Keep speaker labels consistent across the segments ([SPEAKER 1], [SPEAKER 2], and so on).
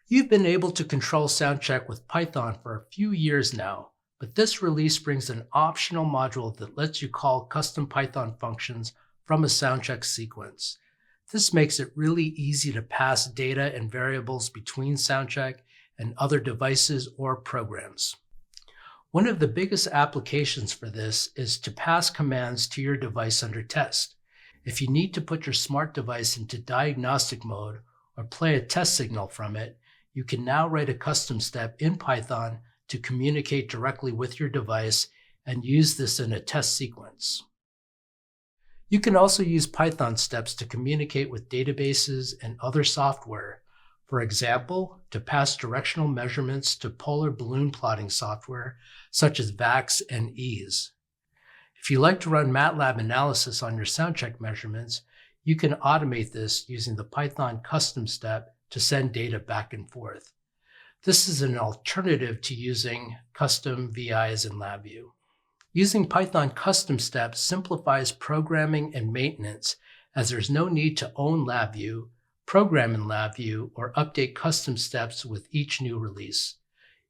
[SPEAKER 1] You've been able to control Soundcheck with Python for a few years now, but this release brings an optional module that lets you call custom Python functions from a Soundcheck sequence. This makes it really easy to pass data and variables between Soundcheck and other devices or programs. One of the biggest applications for this is to pass commands to your device under test. If you need to put your smart device into diagnostic mode or play a test signal from it, you can now write a custom step in Python to communicate directly with your device and use this in a test sequence. You can also use Python steps to communicate with databases and other software. For example, to pass directional measurements to polar balloon plotting software such as VAX and EASE. If you like to run MATLAB analysis on your Soundcheck measurements, you can automate this using the Python custom step to send data back and forth. This is an alternative to using custom VIs in LabVIEW. Using Python custom steps simplifies programming and maintenance, as there's no need to own LabVIEW, program in LabVIEW, or update custom steps with each new release.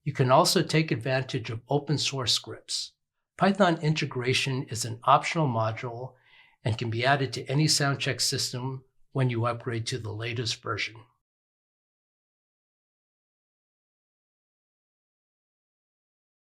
[SPEAKER 1] You can also take advantage of open source scripts. Python integration is an optional module and can be added to any Soundcheck system when you upgrade to the latest version.